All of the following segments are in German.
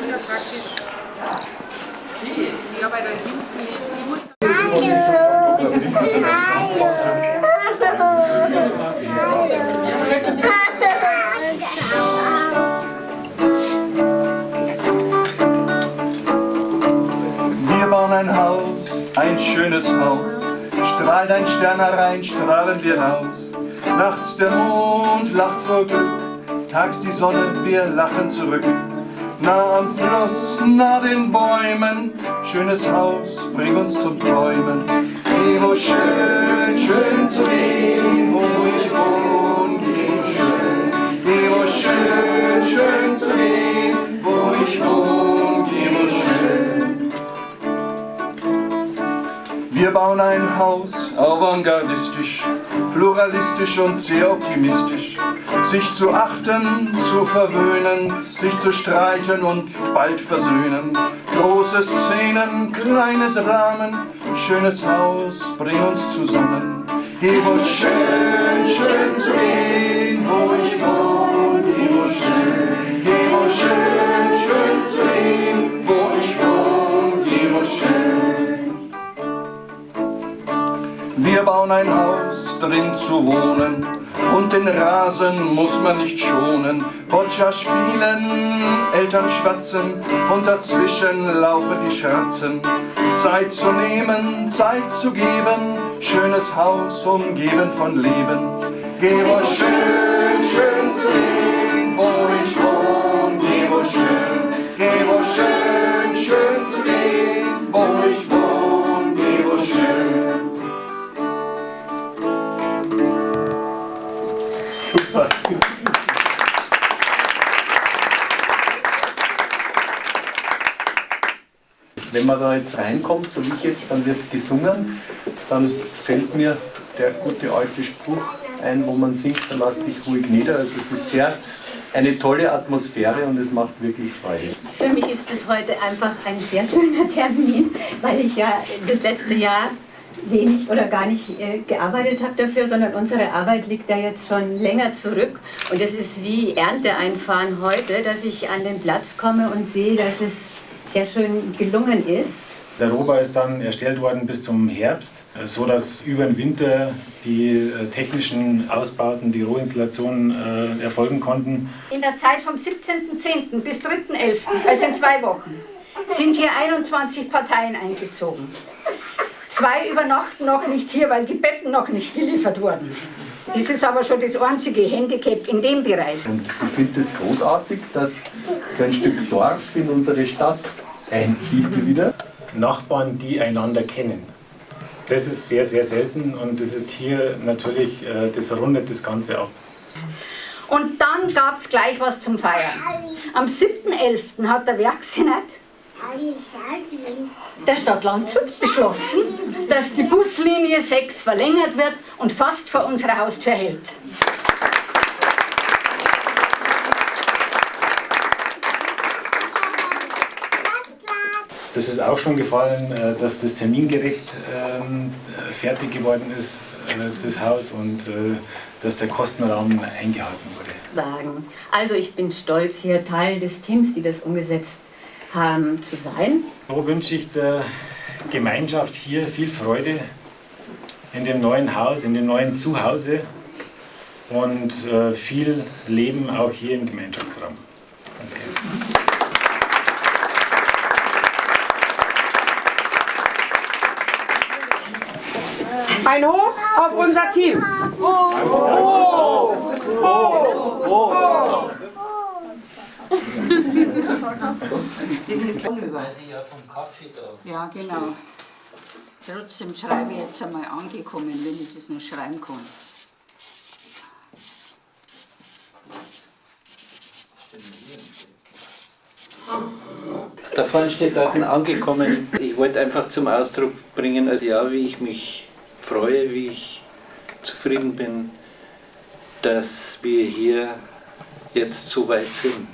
ja praktisch. Ja, weil da hinten ich muss. Wir bauen ein Haus, ein schönes Haus. Strahlt ein Stern herein, strahlen wir raus. Nachts der Mond lacht vor Glück, tags die Sonne, wir lachen zurück. Nah am Fluss, nah den Bäumen, schönes Haus, bring uns zum Träumen. Geh wo schön, schön zu dem, wo ich wohne, geh wo schön. Geh wo schön, schön zu dem, wo ich wohne, geh wo schön. Wir bauen ein Haus, avantgardistisch, pluralistisch und sehr optimistisch. Sich zu achten, zu verwöhnen, sich zu streiten und bald versöhnen. Große Szenen, kleine Dramen, schönes Haus, bring uns zusammen. Geh wo schön, schön zu dem, wo ich wohne, geh wo schön. Geh wo schön, schön zu dem, wo ich wohne, geh wo schön. Wir bauen ein Haus, drin zu wohnen, und den Rasen muss man nicht schonen. Boccia spielen, Eltern schwatzen, und dazwischen laufen die Scherzen. Zeit zu nehmen, Zeit zu geben, schönes Haus umgeben von Leben. Geh wo schön, schön zu dem, wo ich wohne, geh wo schön. Geh wo schön, schön zu dem, wo ich wohne, geh wo schön. Super. Wenn man da jetzt reinkommt, so wie ich jetzt, dann wird gesungen, dann fällt mir der gute alte Spruch ein, wo man singt, dann lass dich ruhig nieder. Also es ist sehr eine tolle Atmosphäre und es macht wirklich Freude. Für mich ist es heute einfach ein sehr schöner Termin, weil ich ja das letzte Jahr wenig oder gar nicht gearbeitet habe dafür, sondern unsere Arbeit liegt da jetzt schon länger zurück. Und es ist wie Ernte einfahren heute, dass ich an den Platz komme und sehe, dass es sehr schön gelungen ist. Der Rohbau ist dann erstellt worden bis zum Herbst, so dass über den Winter die technischen Ausbauten, die Rohinstallationen erfolgen konnten. In der Zeit vom 17.10. bis 3.11., also in 2 Wochen, sind hier 21 Parteien eingezogen. 2 übernachten noch nicht hier, weil die Betten noch nicht geliefert wurden. Das ist aber schon das einzige Handicap in dem Bereich. Und ich finde es großartig, dass so ein Stück Dorf in unsere Stadt einzieht wieder. Nachbarn, die einander kennen. Das ist sehr, sehr selten und das ist hier natürlich, das rundet das Ganze ab. Und dann gab es gleich was zum Feiern. Am 7.11. hat der Werksenat der Stadt Landshut beschlossen, dass die Buslinie 6 verlängert wird und fast vor unserer Haustür hält. Das ist auch schon gefallen, dass das termingerecht fertig geworden ist, das Haus, und dass der Kostenrahmen eingehalten wurde. Also ich bin stolz, hier Teil des Teams, die das umgesetzt haben, zu sein. So wünsche ich der Gemeinschaft hier viel Freude in dem neuen Haus, in dem neuen Zuhause und viel Leben auch hier im Gemeinschaftsraum. Danke. Ein Hoch auf unser Team. Hoch! Hoch! Hoch! Hoch! Ja, vom Kaffee da. Ja, genau. Trotzdem schreibe ich jetzt einmal angekommen, wenn ich das noch schreiben kann. Da vorne steht auch ein angekommen. Ich wollte einfach zum Ausdruck bringen, also ja, wie ich mich freue, wie ich zufrieden bin, dass wir hier jetzt so weit sind,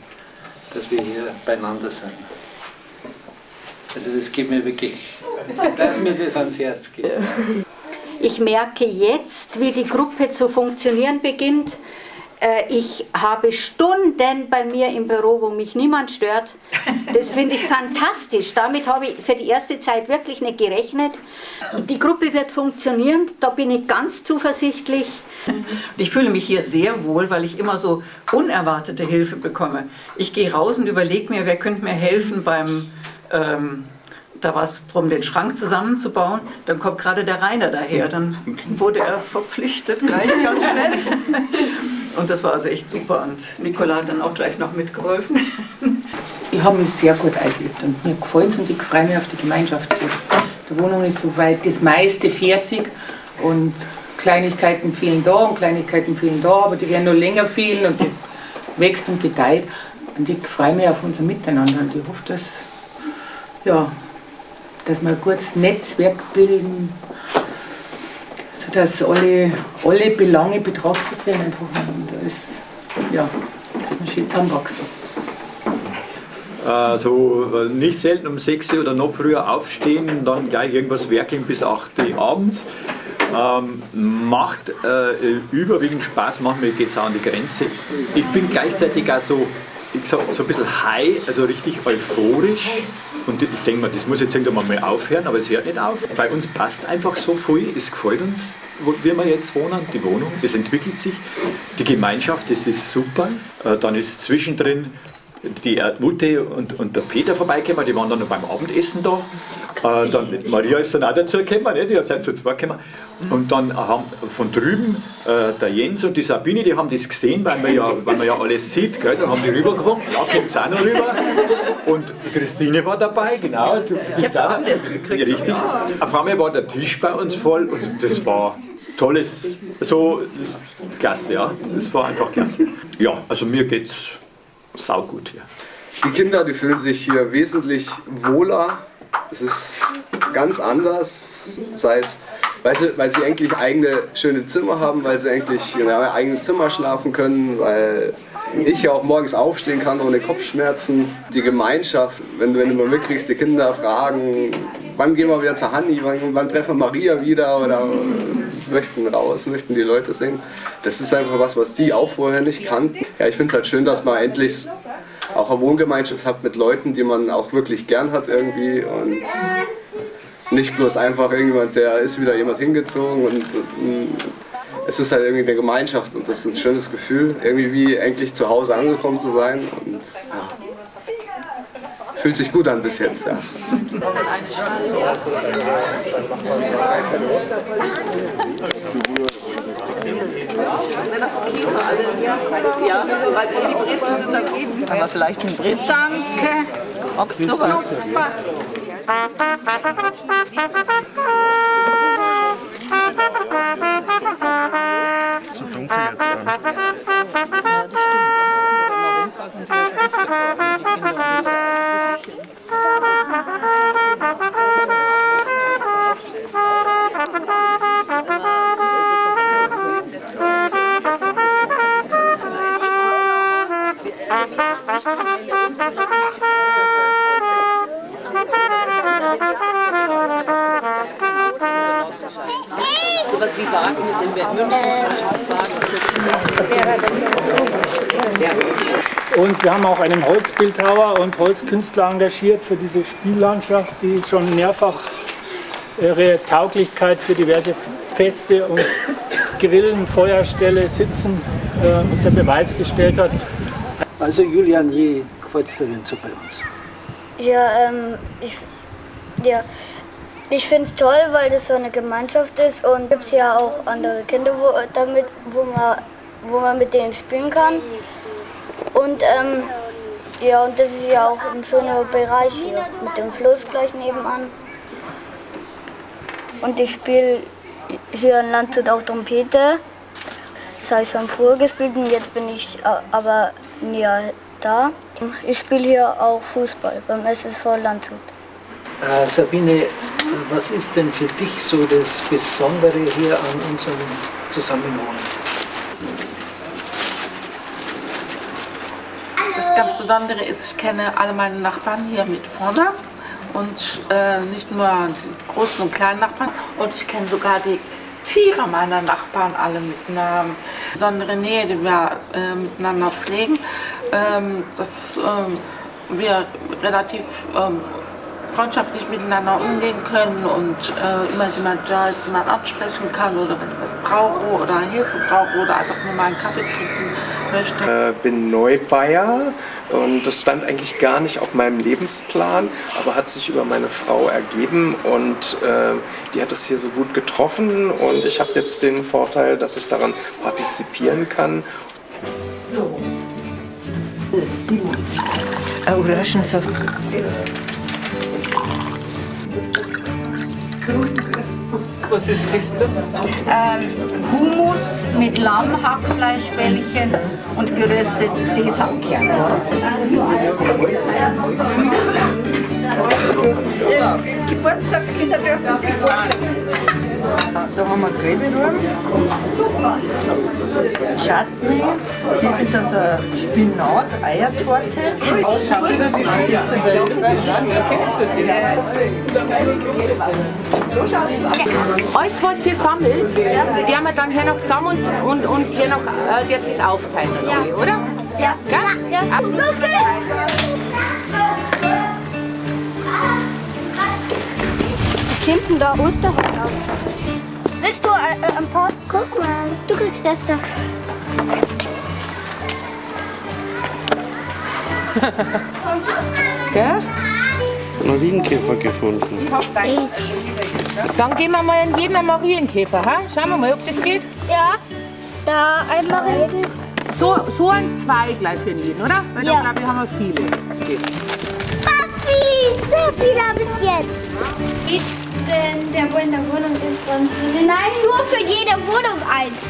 dass wir hier beieinander sind. Also das geht mir wirklich, dass mir das ans Herz geht. Ich merke jetzt, wie die Gruppe zu funktionieren beginnt. Ich habe Stunden bei mir im Büro, wo mich niemand stört. Das finde ich fantastisch. Damit habe ich für die erste Zeit wirklich nicht gerechnet. Die Gruppe wird funktionieren, da bin ich ganz zuversichtlich. Ich fühle mich hier sehr wohl, weil ich immer so unerwartete Hilfe bekomme. Ich gehe raus und überlege mir, wer könnte mir helfen beim, da war es darum, den Schrank zusammenzubauen. Dann kommt gerade der Rainer daher, dann wurde er verpflichtet, gleich ganz schnell. Und das war also echt super und Nicola hat dann auch gleich noch mitgeholfen. Ich habe mich sehr gut eingelebt und mir gefällt es und ich freue mich auf die Gemeinschaft. Die Wohnung ist soweit das meiste fertig und Kleinigkeiten fehlen da und Kleinigkeiten fehlen da, aber die werden noch länger fehlen und das wächst und gedeiht. Und ich freue mich auf unser Miteinander und ich hoffe, dass wir ein gutes Netzwerk bilden, sodass alle Belange betrachtet werden einfach und dass wir schön zusammenwachsen. Also nicht selten um 6 oder noch früher aufstehen und dann gleich irgendwas werkeln bis 8 Uhr abends. Macht überwiegend Spaß, manchmal geht es auch an die Grenze. Ich bin gleichzeitig auch so, ich sag, so ein bisschen high, also richtig euphorisch. Und ich denke mal, das muss jetzt irgendwann mal aufhören, aber es hört nicht auf. Bei uns passt einfach so viel, es gefällt uns, wie wir jetzt wohnen, die Wohnung, es entwickelt sich. Die Gemeinschaft, das ist super. Dann ist zwischendrin die Mutti und der Peter vorbeigekommen, die waren dann noch beim Abendessen da. Dann, Maria ist dann auch dazu gekommen, die sind zu zweit gekommen. Und dann haben von drüben der Jens und die Sabine, die haben das gesehen, weil man ja alles sieht, gell? Dann haben die rübergekommen, ja, kommt auch noch rüber. Und die Christine war dabei, genau. Ich habe Abendessen gekriegt. Ja, richtig. Auf einmal war der Tisch bei uns voll und das war tolles, so, das ist klasse, ja. Das war einfach klasse. Ja, also mir geht's saugut hier. Die Kinder, die fühlen sich hier wesentlich wohler. Es ist ganz anders, sei es, weil sie eigentlich eigene schöne Zimmer haben, weil sie eigentlich in ihrem eigenen Zimmer schlafen können, weil ich ja auch morgens aufstehen kann ohne Kopfschmerzen. Die Gemeinschaft, wenn du mal mitkriegst, die Kinder fragen, wann gehen wir wieder zur Hanni, wann treffen wir Maria wieder oder möchten raus, möchten die Leute singen. Das ist einfach was die auch vorher nicht kannten. Ja, ich finde es halt schön, dass man endlich auch eine Wohngemeinschaft hat mit Leuten, die man auch wirklich gern hat irgendwie und nicht bloß einfach irgendjemand, der ist wieder jemand hingezogen und es ist halt irgendwie eine Gemeinschaft und das ist ein schönes Gefühl, irgendwie wie endlich zu Hause angekommen zu sein und ja, fühlt sich gut an bis jetzt, ja. Wäre das okay für alle? Ja, weil die Brezel sind dann eben. Aber vielleicht ein Brezel. Danke. Magst du was? Super. So dunkel jetzt. Sowas wie Wagnis in München, Und wir haben auch einen Holzbildhauer und Holzkünstler engagiert für diese Spiellandschaft, die schon mehrfach ihre Tauglichkeit für diverse Feste und Grillen, Feuerstelle, Sitzen unter Beweis gestellt hat. Also Julian, wie gefällt es dir denn so bei uns? Ich finde es toll, weil das so eine Gemeinschaft ist und es gibt ja auch andere Kinder, wo man mit denen spielen kann. Und und das ist ja auch ein schöner Bereich hier mit dem Fluss gleich nebenan. Und ich spiele hier in Landshut auch Trompete. Das habe ich schon früher gespielt und jetzt bin ich aber näher da. Ich spiele hier auch Fußball beim SSV Landshut. Sabine, was ist denn für dich so das Besondere hier an unserem Zusammenwohnen? Das ganz Besondere ist, ich kenne alle meine Nachbarn hier mit vorne und nicht nur die großen und kleinen Nachbarn und ich kenne sogar die Tiere meiner Nachbarn alle mit einer besonderen Nähe, die wir miteinander pflegen. Das wir relativ freundschaftlich miteinander umgehen können und immer jemand da ist, jemand ansprechen kann oder wenn ich was brauche oder Hilfe brauche oder einfach nur mal einen Kaffee trinken möchte. Bin Neubaier und das stand eigentlich gar nicht auf meinem Lebensplan, aber hat sich über meine Frau ergeben und die hat es hier so gut getroffen und ich habe jetzt den Vorteil, dass ich daran partizipieren kann. Orangensaft. Was ist das da? Hummus mit Lamm, Hackfleischbällchen und gerösteten Sesamkernen. Geburtstagskinder dürfen sich vorstellen. Da haben wir Gräberurm, Chutney, das ist also Spinat-Eiertorte. Alles, was ihr sammelt, werden wir dann hier noch zusammen und hier noch jetzt ist aufteilen, oder? Ja. Gell? Ja. Los geht's! Hinten da Osterhaus auf. Willst du ein paar? Guck mal, du kriegst das da. Gell? Marienkäfer gefunden. Dann geben wir mal in jeden einen Marienkäfer. Ha? Schauen wir mal, ob das geht. Ja, da ein Marienkäfer. So ein zwei gleich für jeden, oder? Weil Ja. da glaube ich haben wir viele. Okay. Papi, so viel bis jetzt. Geht denn der, wo in der Wohnung ist, ganz viele? Nein, nur für jede Wohnung eins.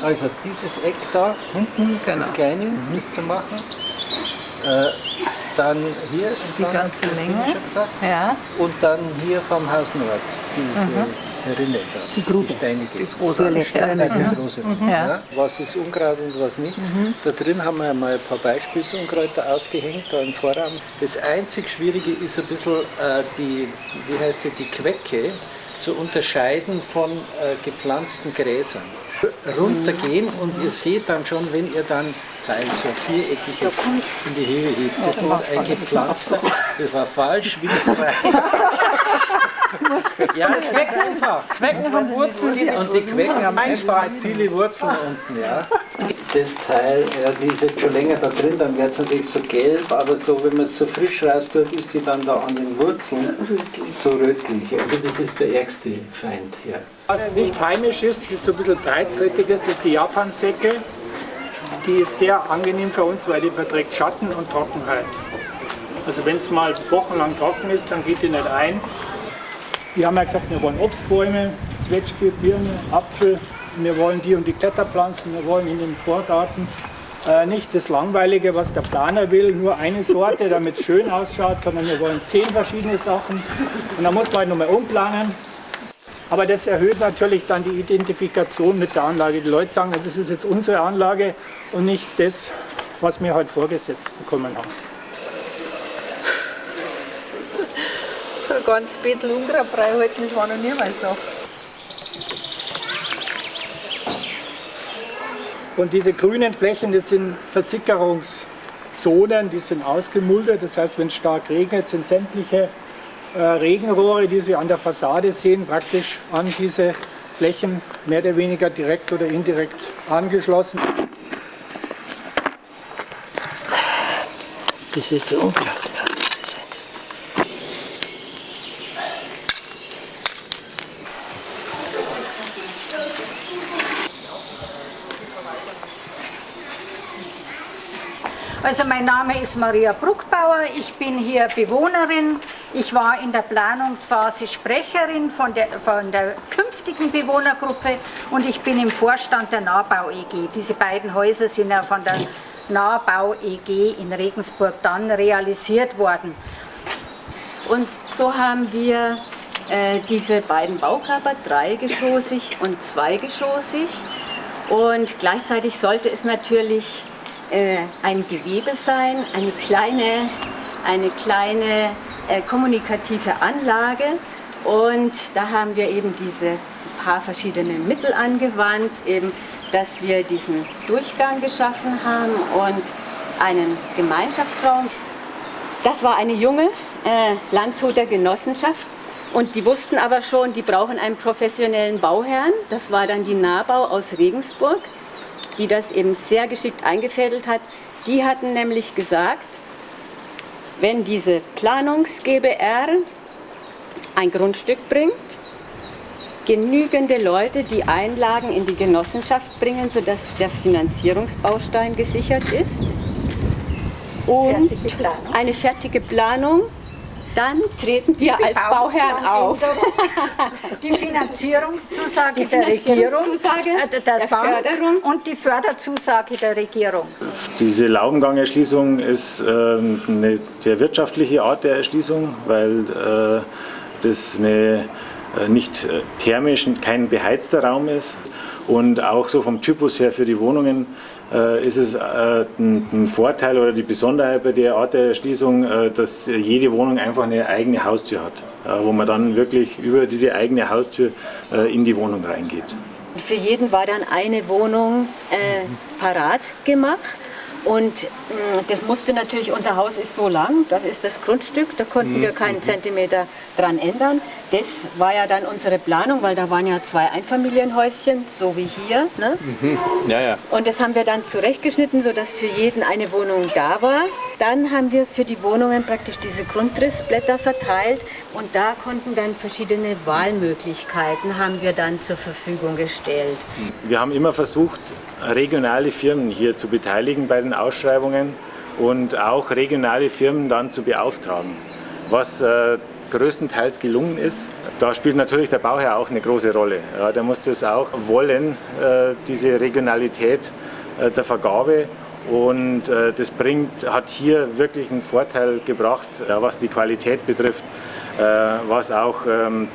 Also dieses Eck da hinten, das kleine, ist zu machen. Dann hier Die ganze Länge. Ja. und dann hier vom Haus Nord, diese Rinne da. Die Grube. Die steinige. Das rosa. Das rosa. Ja. Ja. Was ist Unkraut und was nicht. Da drin haben wir mal ein paar Beispielsunkräuter ausgehängt, da im Vorraum. Das einzig Schwierige ist ein bisschen die Quecke zu unterscheiden von gepflanzten Gräsern. Runtergehen und ihr seht dann schon, wenn ihr dann Teil so viereckiges in die Höhe hebt. Das ist ein gepflanzter, das war falsch, wieder rein. Ja, es ist ganz einfach. Quecken haben Wurzeln. Und die Quecken haben einfach viele Wurzeln unten, ja. Das Teil, ja, die ist jetzt schon länger da drin, dann wird es natürlich so gelb, aber so, wenn man es so frisch raus tut, ist die dann da an den Wurzeln so rötlich. Also das ist der ärgste Feind hier. Was nicht heimisch ist, das so ein bisschen breitbrettiges, ist die Japansäcke. Die ist sehr angenehm für uns, weil die verträgt Schatten und Trockenheit. Also wenn es mal wochenlang trocken ist, dann geht die nicht ein. Wir haben ja gesagt, wir wollen Obstbäume, Zwetschge, Birne, Apfel. Wir wollen die und die Kletterpflanzen, wir wollen in den Vorgarten nicht das Langweilige, was der Planer will, nur eine Sorte, damit es schön ausschaut, sondern wir wollen 10 verschiedene Sachen. Und dann muss man halt nochmal umplanen. Aber das erhöht natürlich dann die Identifikation mit der Anlage. Die Leute sagen, das ist jetzt unsere Anlage und nicht das, was wir heute vorgesetzt bekommen haben. So ein ganz bisschen unkrautfrei halten, das war noch niemals so. Und diese grünen Flächen, das sind Versickerungszonen, die sind ausgemuldert. Das heißt, wenn es stark regnet, sind sämtliche Regenrohre, die Sie an der Fassade sehen, praktisch an diese Flächen mehr oder weniger direkt oder indirekt angeschlossen. Ist das jetzt Unkraut? Ja, das ist jetzt. Also mein Name ist Maria Bruckbauer, ich bin hier Bewohnerin. Ich war in der Planungsphase Sprecherin von der künftigen Bewohnergruppe und ich bin im Vorstand der Nahbau EG. Diese beiden Häuser sind ja von der Nahbau EG in Regensburg dann realisiert worden. Und so haben wir diese beiden Baukörper, dreigeschossig und zweigeschossig. Und gleichzeitig sollte es natürlich ein Gewebe sein, eine kleine kommunikative Anlage. Und da haben wir eben diese paar verschiedene Mittel angewandt, eben, dass wir diesen Durchgang geschaffen haben und einen Gemeinschaftsraum. Das war eine junge Landshuter Genossenschaft und die wussten aber schon, die brauchen einen professionellen Bauherrn. Das war dann die Nahbau aus Regensburg, die das eben sehr geschickt eingefädelt hat. Die hatten nämlich gesagt, wenn diese Planungs-GbR ein Grundstück bringt, genügende Leute die Einlagen in die Genossenschaft bringen, sodass der Finanzierungsbaustein gesichert ist und eine fertige Planung, dann treten wir als Bauherrn auf. Die Finanzierungszusage der Regierung, der Förderung und die Förderzusage der Regierung. Diese Laubengang-Erschließung ist eine sehr wirtschaftliche Art der Erschließung, weil das eine nicht thermisch, kein beheizter Raum ist. Und auch so vom Typus her für die Wohnungen ist es ein Vorteil oder die Besonderheit bei der Art der Erschließung, dass jede Wohnung einfach eine eigene Haustür hat, wo man dann wirklich über diese eigene Haustür in die Wohnung reingeht. Für jeden war dann eine Wohnung parat gemacht. Und das musste natürlich, unser Haus ist so lang, das ist das Grundstück, da konnten wir keinen Zentimeter dran ändern. Das war ja dann unsere Planung, weil da waren ja 2 Einfamilienhäuschen, so wie hier. Ne? Ja, ja. Und das haben wir dann zurechtgeschnitten, sodass für jeden eine Wohnung da war. Dann haben wir für die Wohnungen praktisch diese Grundrissblätter verteilt und da konnten dann verschiedene Wahlmöglichkeiten haben wir dann zur Verfügung gestellt. Wir haben immer versucht, regionale Firmen hier zu beteiligen bei den Ausschreibungen und auch regionale Firmen dann zu beauftragen, was größtenteils gelungen ist. Da spielt natürlich der Bauherr auch eine große Rolle. Ja, der muss das auch wollen, diese Regionalität der Vergabe. Und das hat hier wirklich einen Vorteil gebracht, was die Qualität betrifft, was auch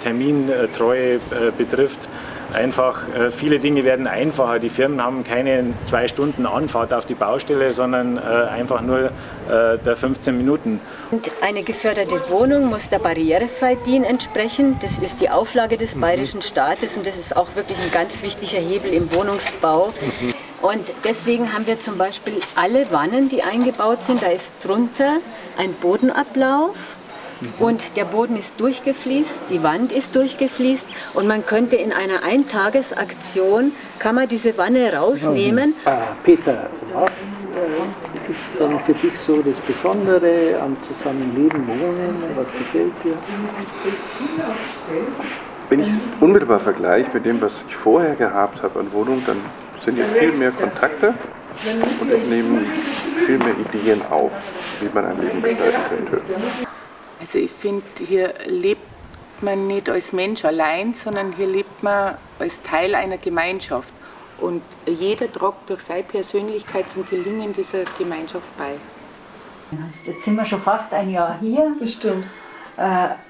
Termintreue betrifft. Einfach, viele Dinge werden einfacher. Die Firmen haben keine 2 Stunden Anfahrt auf die Baustelle, sondern einfach nur der 15 Minuten. Und eine geförderte Wohnung muss der Barrierefreidienst entsprechen. Das ist die Auflage des bayerischen Staates und das ist auch wirklich ein ganz wichtiger Hebel im Wohnungsbau. Und deswegen haben wir zum Beispiel alle Wannen, die eingebaut sind, da ist drunter ein Bodenablauf. Und der Boden ist durchgefließt, die Wand ist durchgefließt und man könnte in einer Eintagesaktion, kann man diese Wanne rausnehmen. Peter, was ist dann für dich so das Besondere am Zusammenleben, Wohnen? Was gefällt dir? Wenn ich es unmittelbar vergleiche mit dem, was ich vorher gehabt habe an Wohnung, dann sind hier viel mehr Kontakte und ich nehme viel mehr Ideen auf, wie man ein Leben gestalten könnte. Also ich finde, hier lebt man nicht als Mensch allein, sondern hier lebt man als Teil einer Gemeinschaft. Und jeder trägt durch seine Persönlichkeit zum Gelingen dieser Gemeinschaft bei. Jetzt sind wir schon fast ein Jahr hier. Das stimmt.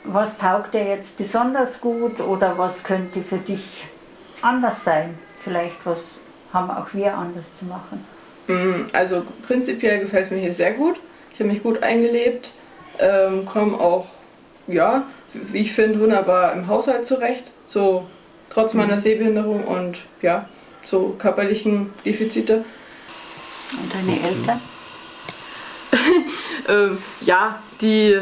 Was taugt dir jetzt besonders gut oder was könnte für dich anders sein? Vielleicht was haben auch wir anders zu machen? Also prinzipiell gefällt es mir hier sehr gut. Ich habe mich gut eingelebt. Komme auch, ja, wie ich finde, wunderbar im Haushalt zurecht, so trotz meiner Sehbehinderung und ja, so körperlichen Defizite. Und deine Eltern? Ja, die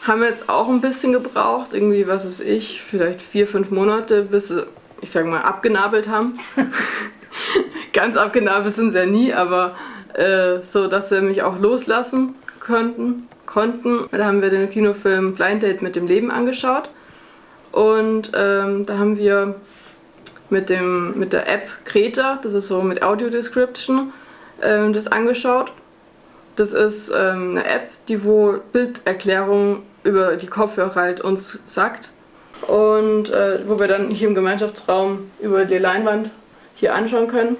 haben jetzt auch ein bisschen gebraucht, irgendwie, was weiß ich, vielleicht 4-5 Monate, bis sie, ich sag mal, abgenabelt haben. Ganz abgenabelt sind sie ja nie, aber so, dass sie mich auch loslassen konnten. Da haben wir den Kinofilm Blind Date mit dem Leben angeschaut und da haben wir mit der App Kreta, das ist so mit Audio Description, das angeschaut. Das ist eine App, die wo Bilderklärung über die Kopfhörer halt uns sagt und wo wir dann hier im Gemeinschaftsraum über die Leinwand hier anschauen können.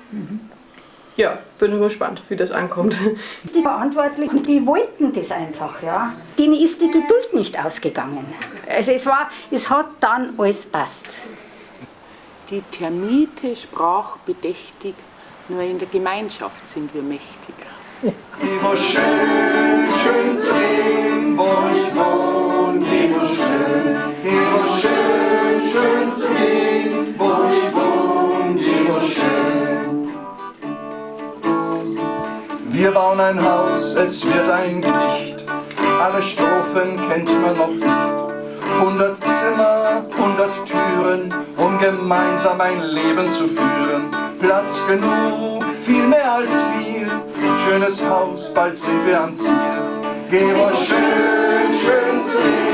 Ja, bin schon gespannt, wie das ankommt. Die Verantwortlichen, die wollten das einfach, ja. Denen ist die Geduld nicht ausgegangen. Also es hat dann alles passt. Die Termite sprach bedächtig, nur in der Gemeinschaft sind wir mächtig. Geh wo schön, schön zu gehen, wo ich wohne, geh wo schön, schön zu gehen, wo ich wohne, geh wo schön. Wir bauen ein Haus, es wird ein Gedicht, alle Strophen kennt man noch nicht. 100 Zimmer, 100 Türen, um gemeinsam ein Leben zu führen. Platz genug, viel mehr als viel, schönes Haus, bald sind wir am Ziel. Geh wo schön, schön zu gehen.